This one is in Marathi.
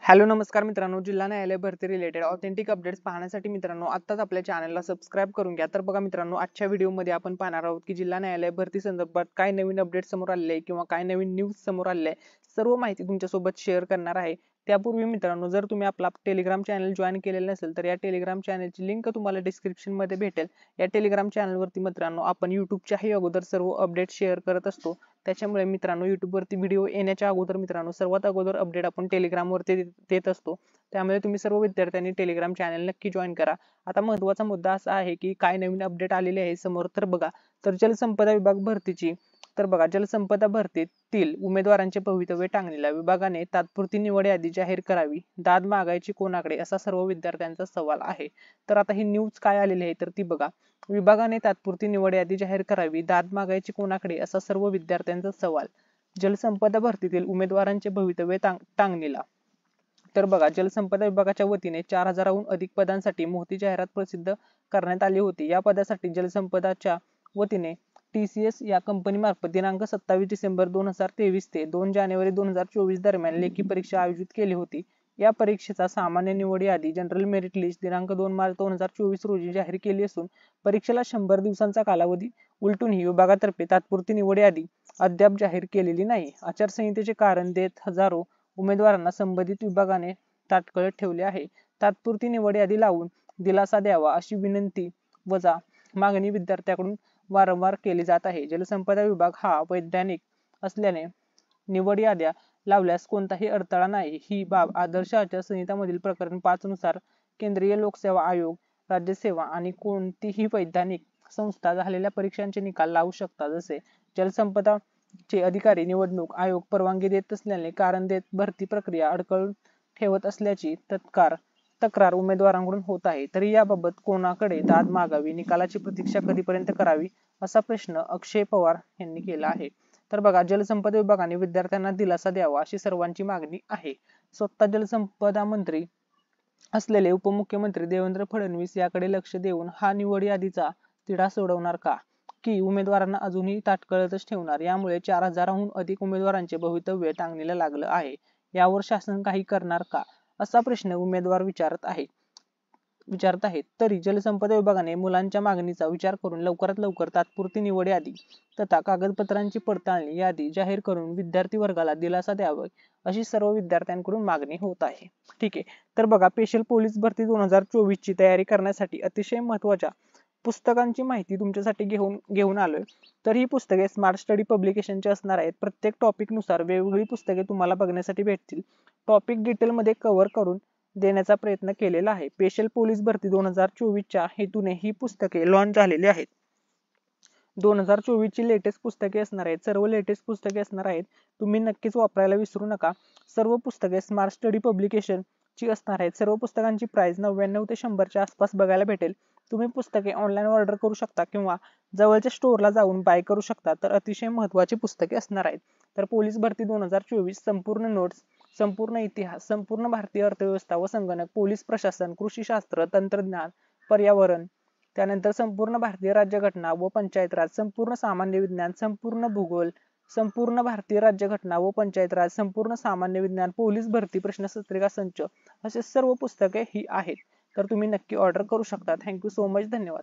हॅलो नमस्कार मित्रांनो, जिल्हा न्यायालय भरती रिलेटेड ऑथेंटिक अपडेट्स पाहण्यासाठी मित्रांनो आत्ताच आपल्या चॅनलला सबस्क्राईब करून घ्या। तर बघा मित्रांनो, आजच्या व्हिडिओमध्ये आपण पाहणार आहोत की जिल्हा न्यायालय भरती संदर्भात काय नवीन अपडेट समोर आले आहे किंवा काय नवीन न्यूज समोर आले आहे, सर्व माहिती तुमच्यासोबत शेअर करणार आहे। त्यापूर्वी मित्रांनो, जर तुम्ही आपला टेलिग्राम चॅनल जॉईन केलेलं नसेल तर या टेलिग्राम चॅनलची लिंक तुम्हाला डिस्क्रिप्शन मध्ये भेटेल। या टेलिग्राम चॅनलवरती मित्रांनो आपण युट्यूबच्याही अगोदर सर्व अपडेट शेअर करत असतो। त्याच्यामुळे मित्रांनो, युट्यूब वरती व्हिडिओ येण्याच्या अगोदर मित्रांनो सर्वात अगोदर अपडेट आपण टेलिग्राम वरती देत असतो। त्यामुळे तुम्ही सर्व विद्यार्थ्यांनी टेलिग्राम चॅनल नक्की जॉईन करा। आता महत्त्वाचा मुद्दा असा आहे की काय नवीन अपडेट आलेले आहे समोर, तर बघा, तर जलसंपदा विभाग भरतीची, तर बघा, जलसंपदा भरतीतील उमेदवारांचे भवितव्य टांगणीला विभागाने तात्पुरती निवड यादी जाहीर करावी, दाद मागायची कोणाकडे, असा सर्व विद्यार्थ्यांचा सवाल आहे। तर आता ही न्यूज काय आलेली आहे तर ती बघा, विभागाने तात्पुरती निवड यादी जाहीर करावी, दाद मागायची कोणाकडे, असा सर्व विद्यार्थ्यांचा सवाल। जलसंपदा भरतीतील उमेदवारांचे भवितव्य टांगणीला। तर बघा, जलसंपदा विभागाच्या वतीने 4000हून अधिक पदांसाठी मोठी जाहिरात प्रसिद्ध करण्यात आली होती। या पदासाठी जलसंपदाच्या वतीने TCS या कंपनी मार्फत दिनांक 27 डिसेंबर 2023 ते 2 जानेवारी 2024 दरम्यान लेखी परीक्षा आयोजित केली होती। या परीक्षेचा सामान्य निवड यादी जनरल मेरिट लिस्ट दिनांक 2 मार्च 2024 रोजी जाहीर केली असून परीक्षेला 100 दिवसांचा कालावधी उलटूनही विभागातर्फे तात्पुरती निवड यादी अद्याप जाहीर केलेली नाही। आचारसंहितेचे कारण देत हजारो उमेदवारांना संबंधित विभागाने ताटकळत ठेवले आहे। तात्पुरती निवड यादी लावून दिलासा द्यावा अशी विनंती वजा मागणी विद्यार्थ्यांकडून वारंवार केली जात आहे। जलसंपदा विभाग हा वैधानिक असल्याने निवड याद्या लावल्यास कोणताही अडथळा नाही। ही बाब आदर्श आचारसंहिता मधील प्रकरण 5 नुसार केंद्रीय लोकसेवा आयोग, राज्यसेवा आणि कोणतीही वैधानिक संस्था झालेल्या परीक्षांचे निकाल लावू शकतात। जसे जलसंपदा चे अधिकारी निवडणूक आयोग परवानगी देत असल्याने कारण देत भरती प्रक्रिया अडकळून ठेवत असल्याची तक्रार उमेदवारांकडून होत आहे। तरी याबाबत कोणाकडे दाद मागावी, निकालाची प्रतीक्षा कधीपर्यंत करावी, असा प्रश्न अक्षय पवार यांनी केला आहे। तर बघा, जलसंपदा विभागाने विद्यार्थ्यांना दिलासा द्यावा अशी सर्वांची मागणी आहे। स्वतः जलसंपदा मंत्री असलेले उपमुख्यमंत्री देवेंद्र फडणवीस याकडे लक्ष देऊन हा निवड यादीचा तिढा सोडवणार का, की उमेदवारांना अजूनही ताटकळतच ठेवणार। यामुळे 4000हून अधिक उमेदवारांचे भवितव्य टांगणीला लागलं आहे। यावर शासन काही करणार का, असा प्रश्न उमेदवार विचारत आहेत। तरी जलसंपदा विभागाने मुलांच्या मागणीचा विचार करून लवकरात लवकर तात्पुरती निवड यादी तथा कागदपत्रांची पडताळणी यादी जाहीर करून विद्यार्थी वर्गाला दिलासा द्यावा अशी सर्व विद्यार्थ्यांकडून मागणी होत आहे। ठीक आहे, तर बघा, स्पेशल पोलीस भरती 2024 ची तयारी करण्यासाठी अतिशय महत्त्वाच्या पुस्तकांची माहिती तुमच्यासाठी घेऊन आलोय। तर ही पुस्तके स्मार्ट स्टडी पब्लिकेशनची असणार आहेत। प्रत्येक टॉपिक नुसार वेगवेगळी पुस्तके तुम्हाला बघण्यासाठी भेटतील। टॉपिक डिटेल मध्ये कव्हर करून देण्याचा प्रयत्न केलेला आहे। स्पेशल पोलीस भरती 2024 च्या हेतूने ही पुस्तके लॉन्च झालेली आहेत। 2024 ची लेटेस्ट पुस्तके असणार आहेत, सर्व लेटेस्ट पुस्तके असणार आहेत। तुम्ही नक्कीच वापरायला विसरू नका। सर्व पुस्तके स्मार्ट स्टडी पब्लिकेशन ची असणार आहेत। सर्व पुस्तकांची प्राइस 99 ते 100 च्या आसपास बघायला भेटेल। तुम्ही पुस्तके ऑनलाईन ऑर्डर करू शकता किंवा जवळच्या स्टोअरला जाऊन बाय करू शकता। तर अतिशय महत्त्वाची पुस्तके असणार आहेत। तर पोलीस भरती 2024 संपूर्ण नोट्स, संपूर्ण इतिहास, संपूर्ण भारतीय अर्थव्यवस्था व संगणक, पोलीस प्रशासन, कृषीशास्त्र, तंत्रज्ञान, पर्यावरण, त्यानंतर संपूर्ण भारतीय राज्यघटना व पंचायत राज, संपूर्ण सामान्य विज्ञान, संपूर्ण भूगोल, संपूर्ण भारतीय राज्यघटना व पंचायत राज, संपूर्ण सामान्य विज्ञान, पोलीस भरती प्रश्नपत्रिका संच, असे सर्व पुस्तके ही आहेत। तर तुम्ही नक्की ऑर्डर करू शकता। थँक्यू सो मच, धन्यवाद।